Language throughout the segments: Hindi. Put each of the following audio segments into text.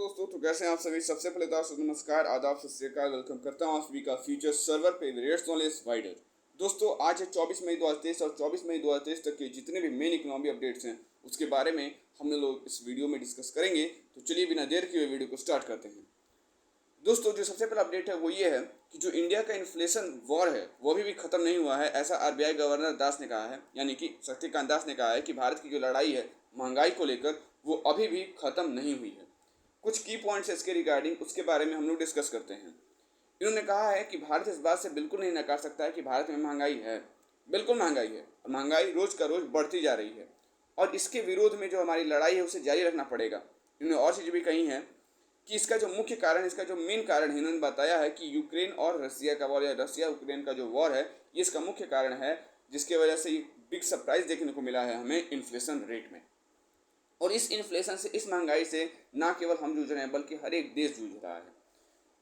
दोस्तों, तो कैसे हैं आप सभी। सबसे पहले तो आपसे नमस्कार, आदाब, सत श्री अकाल, वेलकम करता हूं आप सभी का फ्यूचर सर्वर पे रेट्स नॉलेज वाइडर। दोस्तों, आज है 24 मई 2023 और 24 मई 2023 तक के जितने भी मेन इकोनॉमी अपडेट्स हैं उसके बारे में हम लोग इस वीडियो में डिस्कस करेंगे। तो चलिए बिना देर किए वीडियो को स्टार्ट करते हैं। दोस्तों, जो सबसे पहला अपडेट है वो ये है कि जो इंडिया का इन्फ्लेशन वॉर है वो अभी भी खत्म नहीं हुआ है, ऐसा आरबीआई गवर्नर दास ने कहा है, यानी कि शक्तिकांत दास ने कहा है कि भारत की जो लड़ाई है महंगाई को लेकर वो अभी भी खत्म नहीं हुई है। कुछ की पॉइंट्स है इसके रिगार्डिंग, उसके बारे में हम लोग डिस्कस करते हैं। इन्होंने कहा है कि भारत इस बात से बिल्कुल नहीं नकार सकता है कि भारत में महंगाई है, बिल्कुल महंगाई है और महंगाई रोज का रोज बढ़ती जा रही है और इसके विरोध में जो हमारी लड़ाई है उसे जारी रखना पड़ेगा। इन्होंने और चीज़ें भी कही हैं कि इसका जो मुख्य कारण, इसका जो मेन कारण है, इन्होंने बताया है कि यूक्रेन और रसिया का वॉर या रसिया यूक्रेन का जो वॉर है ये इसका मुख्य कारण है, जिसके वजह से बिग सरप्राइज देखने को मिला है हमें इन्फ्लेशन रेट में। और इस इन्फ्लेशन से, इस महंगाई से ना केवल हम जूझ रहे हैं बल्कि हर एक देश जूझ रहा है।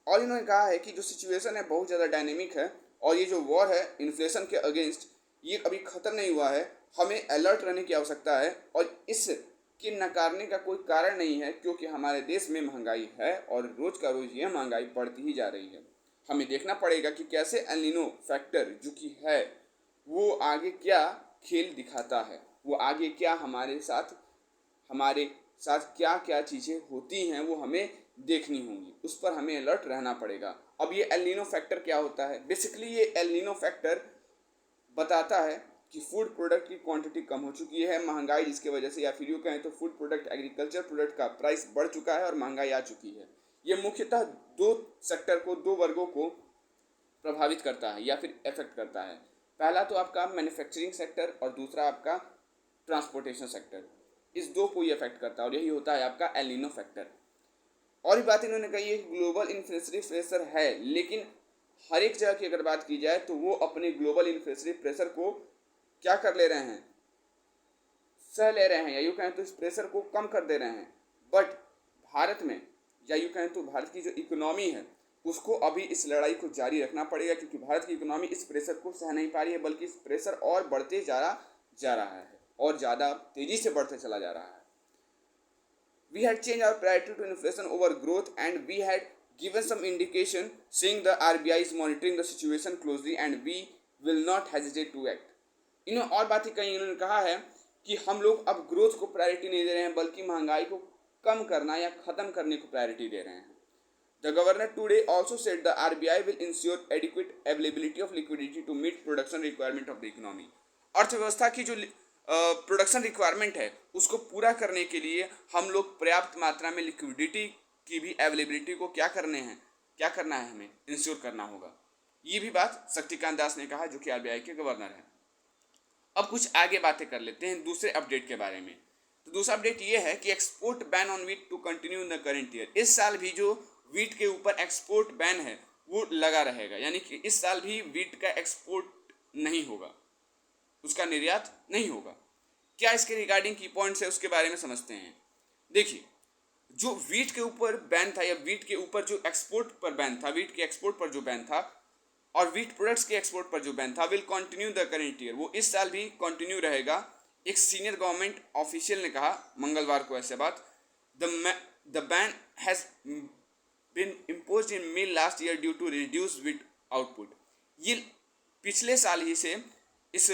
और इन्होंने कहा है कि जो सिचुएशन है बहुत ज़्यादा डायनेमिक है और ये जो वॉर है इन्फ्लेशन के अगेंस्ट ये अभी ख़त्म नहीं हुआ है। हमें अलर्ट रहने की आवश्यकता है और इसके नकारने का कोई कारण नहीं है, क्योंकि हमारे देश में महंगाई है और रोज़ का रोज़ यह महंगाई बढ़ती ही जा रही है। हमें देखना पड़ेगा कि कैसे एल नीनो फैक्टर जो कि है वो आगे क्या खेल दिखाता है, वो आगे क्या हमारे साथ क्या क्या चीज़ें होती हैं वो हमें देखनी होंगी, उस पर हमें अलर्ट रहना पड़ेगा। अब ये एल नीनो फैक्टर क्या होता है? बेसिकली ये एल नीनो फैक्टर बताता है कि फूड प्रोडक्ट की क्वांटिटी कम हो चुकी है, महंगाई जिसकी वजह से, या फिर यूँ कहें तो फूड प्रोडक्ट, एग्रीकल्चर प्रोडक्ट का प्राइस बढ़ चुका है और महंगाई आ चुकी है। ये मुख्यतः दो सेक्टर को, दो वर्गों को प्रभावित करता है या फिर इफेक्ट करता है। पहला तो आपका मैन्युफैक्चरिंग सेक्टर और दूसरा आपका ट्रांसपोर्टेशन सेक्टर। इस दो को ही अफेक्ट करता है और यही होता है आपका एल नीनो फैक्टर। और भी बात इन्होंने कही है कि ग्लोबल इन्फ्लेशनरी प्रेशर है, लेकिन हर एक जगह की अगर बात की जाए तो वो अपने ग्लोबल इन्फ्लेशनरी प्रेशर को क्या कर ले रहे हैं, सह ले रहे हैं, या यूँ कहें तो इस प्रेशर को कम कर दे रहे हैं। बट भारत में, या यूँ कहें तो भारत की जो इकोनॉमी है उसको अभी इस लड़ाई को जारी रखना पड़ेगा, क्योंकि भारत की इकोनॉमी इस प्रेशर को सह नहीं पा रही है, बल्कि इस प्रेशर और बढ़ते जा रहा है और ज़्यादा तेज़ी से बढ़ते चला जा रहा है। We had changed our priority to inflation over growth, and we had given some indication saying the RBI is monitoring the situation closely and we will not hesitate to act. इन्होंने और बातें कही। इन्होंने कहा है कि हम लोग अब ग्रोथ को प्रायोरिटी नहीं दे रहे हैं बल्कि महंगाई को कम करना या ख़त्म करने को प्रायोरिटी दे रहे हैं। The governor today also said the RBI will ensure adequate availability of liquidity to meet production requirement of the economy. अर्थव्यवस्था की जो प्रोडक्शन रिक्वायरमेंट है उसको पूरा करने के लिए हम लोग पर्याप्त मात्रा में लिक्विडिटी की भी अवेलेबिलिटी को क्या करना है, हमें इंश्योर करना होगा। ये भी बात शक्तिकांत दास ने कहा, जो कि आरबीआई के गवर्नर हैं। अब कुछ आगे बातें कर लेते हैं दूसरे अपडेट के बारे में। तो दूसरा अपडेट ये है कि export ban on wheat to continue in the current year. इस साल भी जो वीट के ऊपर एक्सपोर्ट बैन है वो लगा रहेगा, यानी कि इस साल भी वीट का एक्सपोर्ट नहीं होगा, उसका निर्यात नहीं होगा। क्या इसके रिगार्डिंग की पॉइंट्स है उसके बारे में समझते हैं। देखिए, जो वीट के ऊपर बैन था, या वीट के ऊपर जो एक्सपोर्ट पर बैन था, वीट के एक्सपोर्ट पर जो बैन था और वीट प्रोडक्ट्स के एक्सपोर्ट पर जो बैन था, will continue the current year, वो इस साल भी कंटिन्यू रहेगा। एक सीनियर गवर्नमेंट ऑफिशियल ने कहा मंगलवार को ऐसे बात। The ban has been imposed in May last year due to reduce wheat output. ये पिछले साल ही से इस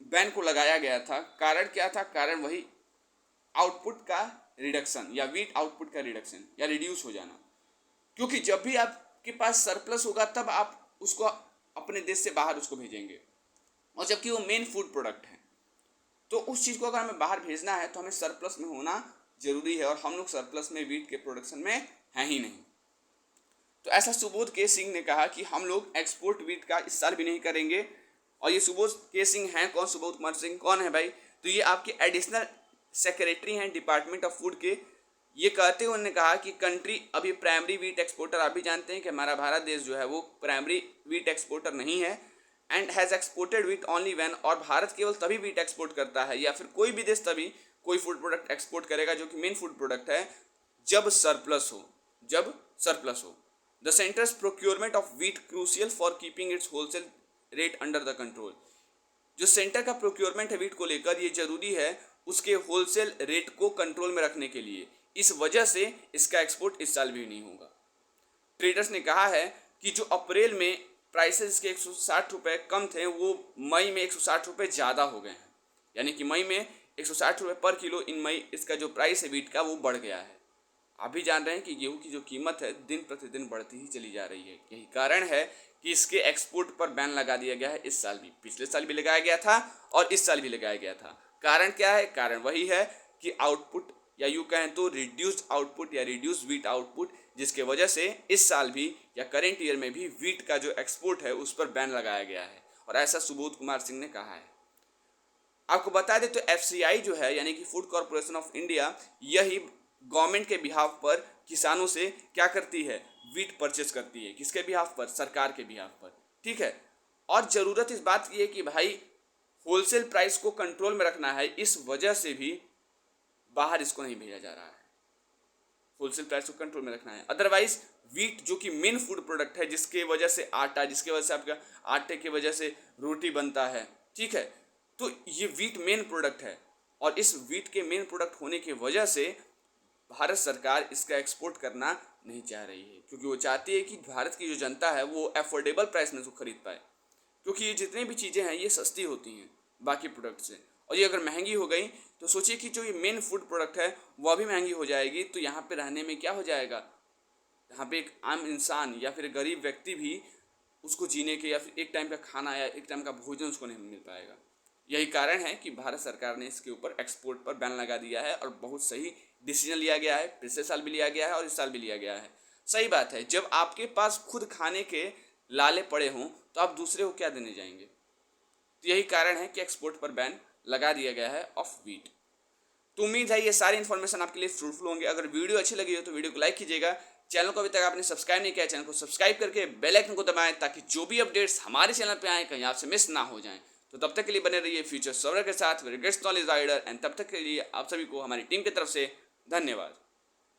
बैन को लगाया गया था। कारण क्या था? कारण वही आउटपुट का रिडक्शन या वीट आउटपुट का रिडक्शन या रिड्यूस हो जाना, क्योंकि जब भी आपके पास सरप्लस होगा तब आप उसको अपने देश से बाहर उसको भेजेंगे, और जबकि वो मेन फूड प्रोडक्ट है, तो उस चीज़ को अगर हमें बाहर भेजना है तो हमें सरप्लस में होना जरूरी है, और हम लोग सरप्लस में वीट के प्रोडक्शन में हैं ही नहीं। तो ऐसा सुबोध के सिंह ने कहा कि हम लोग एक्सपोर्ट वीट का इस साल भी नहीं करेंगे। और ये सुबोध के सिंह हैं कौन? सुबोध कुमार सिंह कौन है भाई? तो ये आपके एडिशनल सेक्रेटरी हैं डिपार्टमेंट ऑफ फूड के। ये कहते हुए उन्होंने कहा कि कंट्री अभी प्राइमरी वीट एक्सपोर्टर, आप भी जानते हैं कि हमारा भारत देश जो है वो प्राइमरी वीट एक्सपोर्टर नहीं है, and has exported wheat only when, और भारत केवल तभी वीट एक्सपोर्ट करता है, या फिर कोई भी देश तभी कोई फूड प्रोडक्ट एक्सपोर्ट करेगा जो कि मेन फूड प्रोडक्ट है, जब सरप्लस हो। The centres procurement of wheat crucial for keeping it's wholesale rate under the control. जो सेंटर का प्रोक्योरमेंट है वीट को लेकर, ये जरूरी है उसके होलसेल रेट को कंट्रोल में रखने के लिए। इस वजह से इसका एक्सपोर्ट इस साल भी नहीं होगा। ट्रेडर्स ने कहा है कि जो अप्रैल में प्राइसेस के 160 रुपये कम थे वो मई में 160 रुपये ज़्यादा हो गए हैं, यानी कि मई में 160 रुपये पर किलो इन मई इसका जो प्राइस है वीट का वो बढ़ गया है। आप भी जान रहे हैं कि गेहूं की जो कीमत है दिन प्रतिदिन बढ़ती ही चली जा रही है। यही कारण है कि इसके एक्सपोर्ट पर बैन लगा दिया गया है। इस साल भी, पिछले साल भी लगाया गया था और इस साल भी लगाया गया था। कारण क्या है? कारण वही है कि आउटपुट, या यूँ कहें तो रिड्यूस्ड आउटपुट या रिड्यूस वीट आउटपुट, जिसके वजह से इस साल भी या करेंट ईयर में भी वीट का जो एक्सपोर्ट है उस पर बैन लगाया गया है, और ऐसा सुबोध कुमार सिंह ने कहा है। आपको बता दें तो FCI जो है, यानी कि फूड कॉरपोरेशन ऑफ इंडिया, यही गवर्नमेंट के बिहाफ पर किसानों से क्या करती है? वीट परचेस करती है। किसके बिहाफ पर? सरकार के बिहाफ पर, ठीक है। और ज़रूरत इस बात की है कि भाई होलसेल प्राइस को कंट्रोल में रखना है, इस वजह से भी बाहर इसको नहीं भेजा जा रहा है। होलसेल प्राइस को कंट्रोल में रखना है, अदरवाइज वीट जो कि मेन फूड प्रोडक्ट है, जिसके वजह से आटा, जिसके वजह से आपका आटे की वजह से रोटी बनता है, ठीक है, तो ये वीट मेन प्रोडक्ट है, और इस वीट के मेन प्रोडक्ट होने की वजह से भारत सरकार इसका एक्सपोर्ट करना नहीं चाह रही है, क्योंकि वो चाहती है कि भारत की जो जनता है वो अफोर्डेबल प्राइस में इसको खरीद पाए, क्योंकि ये जितनी भी चीज़ें हैं ये सस्ती होती हैं बाकी प्रोडक्ट से, और ये अगर महंगी हो गई तो सोचिए कि जो ये मेन फूड प्रोडक्ट है वह भी महंगी हो जाएगी, तो यहाँ पे रहने में क्या हो जाएगा? यहाँ पे एक आम इंसान या फिर गरीब व्यक्ति भी उसको जीने के या फिर एक टाइम का खाना या एक टाइम का भोजन उसको नहीं मिल पाएगा। यही कारण है कि भारत सरकार ने इसके ऊपर एक्सपोर्ट पर बैन लगा दिया है, और बहुत सही डिसीजन लिया गया है। पिछले साल भी लिया गया है और इस साल भी लिया गया है। सही बात है, जब आपके पास खुद खाने के लाले पड़े हों तो आप दूसरे को क्या देने जाएंगे? तो यही कारण है कि एक्सपोर्ट पर बैन लगा दिया गया है ऑफ वीट। तो उम्मीद है ये सारी इन्फॉर्मेशन आपके लिए फ्रूटफुल होंगे। अगर वीडियो अच्छी लगी हो तो वीडियो को लाइक कीजिएगा। चैनल को अभी तक आपने सब्सक्राइब नहीं किया, चैनल को सब्सक्राइब करके बेल आइकन को दबाएं, ताकि जो भी अपडेट्स हमारे चैनल पे आए कहीं आपसे मिस ना हो जाएं। तो तब तक के लिए बने रहिए फ्यूचर सर्वर के साथ, with great knowledge rider, and तब तक के लिए आप सभी को हमारी टीम की तरफ से धन्यवाद।